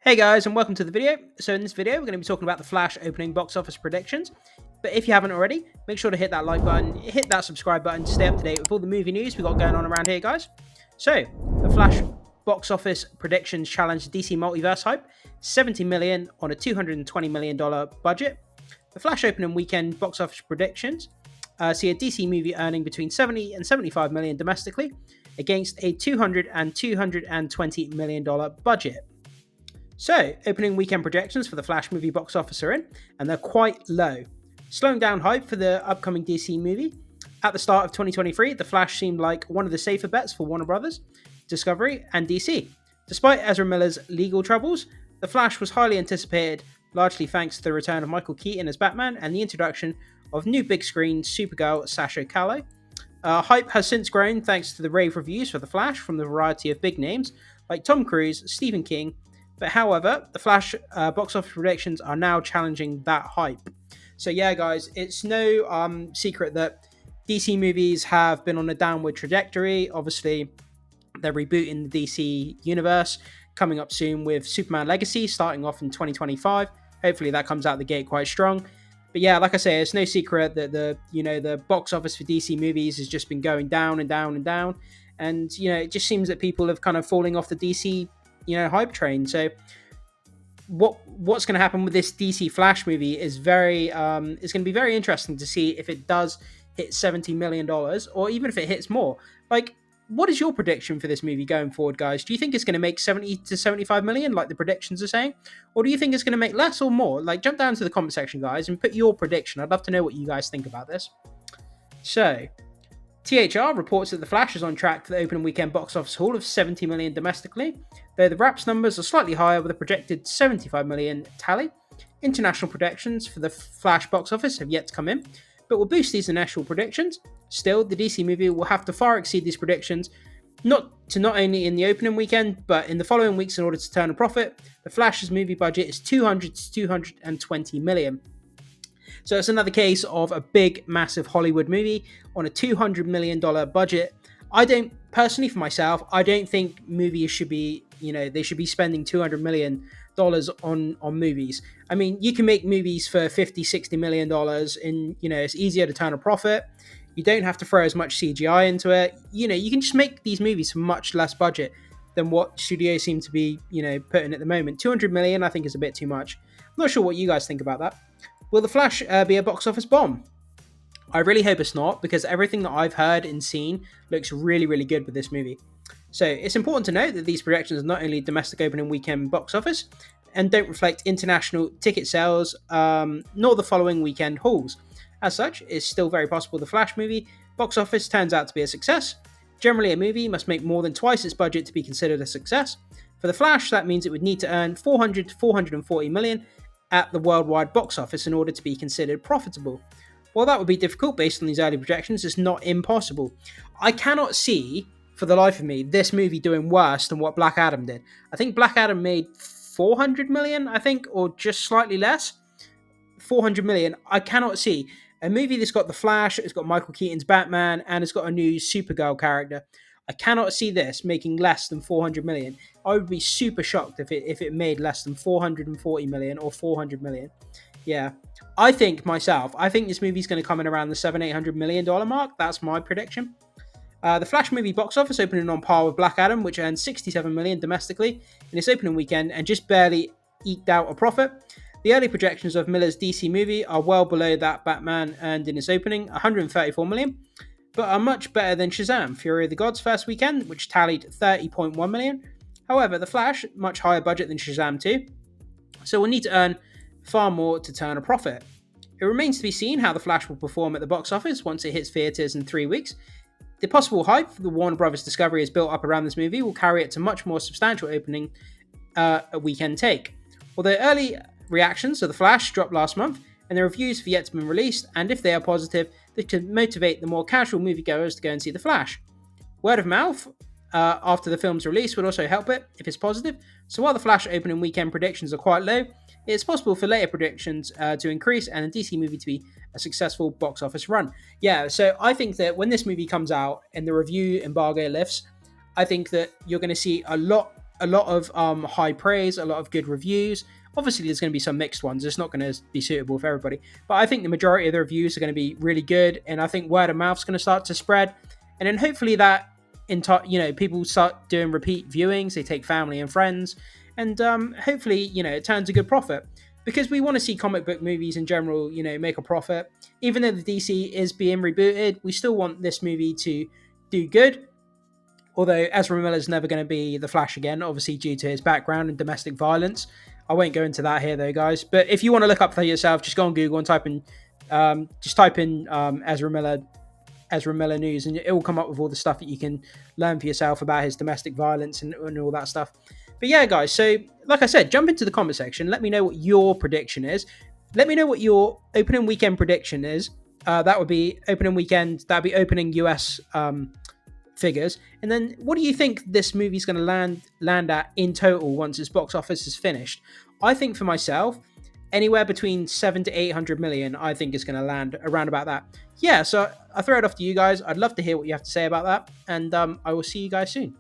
Hey guys, and welcome to the video. So in this video, we're going to be talking about the Flash opening box office predictions. But if you haven't already, make sure to hit that like button, hit that subscribe button to stay up to date with all the movie news we got going on around here, guys. So, the Flash box office predictions challenge DC Multiverse hype, 70 million on a $220 million budget. The Flash opening weekend box office predictions see a DC movie earning between 70 and 75 million domestically against a $200 and $220 million budget. So, opening weekend projections for the Flash movie box office are in, and they're quite low. Slowing down hype for the upcoming DC movie. At the start of 2023, The Flash seemed like one of the safer bets for Warner Brothers, Discovery, and DC. Despite Ezra Miller's legal troubles, The Flash was highly anticipated, largely thanks to the return of Michael Keaton as Batman and the introduction of new big screen Supergirl Sasha Calle. Hype has since grown thanks to the rave reviews for The Flash from the variety of big names like Tom Cruise, Stephen King. But however, the Flash box office predictions are now challenging that hype. So yeah, guys, it's no secret that DC movies have been on a downward trajectory. Obviously, they're rebooting the DC universe coming up soon with Superman Legacy starting off in 2025. Hopefully, that comes out the gate quite strong. But yeah, like I say, it's no secret that the box office for DC movies has just been going down and down and down. And it just seems that people have kind of falling off the DC hype train. So what's going to happen with this DC Flash movie is going to be very interesting to see if it does hit $70 million or even if it hits more. Like, what is your prediction for this movie going forward, guys? Do you think it's going to make 70 to 75 million like the predictions are saying? Or do you think it's going to make less or more? Like, jump down to the comment section, guys, and put your prediction. I'd love to know what you guys think about this. So, THR reports that The Flash is on track for the opening weekend box office haul of 70 million domestically, though the wraps numbers are slightly higher with a projected 75 million tally. International predictions for the Flash box office have yet to come in, but will boost these initial predictions. Still, the DC movie will have to far exceed these predictions, not only in the opening weekend, but in the following weeks in order to turn a profit. The Flash's movie budget is 200 to 220 million. So it's another case of a big, massive Hollywood movie on a $200 million budget. Personally for myself, I don't think movies should be, they should be spending $200 million on movies. I mean, you can make movies for $50, $60 million and, it's easier to turn a profit. You don't have to throw as much CGI into it. You can just make these movies for much less budget than what studios seem to be, putting at the moment. 200 million, I think, is a bit too much. I'm not sure what you guys think about that. Will The Flash be a box office bomb? I really hope it's not, because everything that I've heard and seen looks really, really good with this movie. So it's important to note that these projections are not only domestic opening weekend box office and don't reflect international ticket sales, nor the following weekend hauls. As such, it's still very possible the Flash movie box office turns out to be a success. Generally, a movie must make more than twice its budget to be considered a success. For The Flash, that means it would need to earn 400 to 440 million at the worldwide box office in order to be considered profitable. While that would be difficult based on these early projections, it's not impossible. I cannot see, for the life of me, this movie doing worse than what Black Adam did. I think Black Adam made 400 million, or just slightly less. 400 million. I cannot see a movie that's got The Flash, it's got Michael Keaton's Batman, and it's got a new Supergirl character. I cannot see this making less than 400 million. I would be super shocked if it made less than 440 million or 400 million. Yeah. I think this movie's going to come in around the $700-800 million mark. That's my prediction. The Flash movie box office opening on par with Black Adam, which earned 67 million domestically in its opening weekend and just barely eked out a profit. The early projections of Miller's DC movie are well below that Batman earned in its opening, 134 million, but are much better than Shazam! Fury of the Gods first weekend, which tallied 30.1 million. However, The Flash, much higher budget than Shazam 2, so will need to earn far more to turn a profit. It remains to be seen how The Flash will perform at the box office once it hits theatres in 3 weeks. The possible hype the Warner Brothers Discovery has built up around this movie will carry it to much more substantial opening a weekend take. Although early reactions to The Flash dropped last month, and the reviews have yet to be released, and if they are positive, this could motivate the more casual moviegoers to go and see The Flash. Word of mouth after the film's release would also help it if it's positive, so while The Flash opening weekend predictions are quite low, it's possible for later predictions to increase and the DC movie to be a successful box office run. Yeah, so I think that when this movie comes out and the review embargo lifts, I think that you're going to see a lot a lot of high praise, a lot of good reviews. Obviously, there's going to be some mixed ones. It's not going to be suitable for everybody. But I think the majority of the reviews are going to be really good. And I think word of mouth is going to start to spread. And then hopefully that, people start doing repeat viewings. They take family and friends. And hopefully, it turns a good profit. Because we want to see comic book movies in general, make a profit. Even though the DC is being rebooted, we still want this movie to do good. Although Ezra Miller is never going to be the Flash again, obviously due to his background in domestic violence. I won't go into that here though, guys. But if you want to look up for yourself, just go on Google and type in Ezra Miller news, and it will come up with all the stuff that you can learn for yourself about his domestic violence and all that stuff. But yeah, guys. So like I said, jump into the comment section. Let me know what your prediction is. Let me know what your opening weekend prediction is. That would be opening weekend. That'd be opening US figures. And then what do you think this movie's going to land at in total once its box office is finished? I think for myself, anywhere between 7 to 800 million, I think is going to land around about that. Yeah, so I throw it off to you guys. I'd love to hear what you have to say about that. And I will see you guys soon.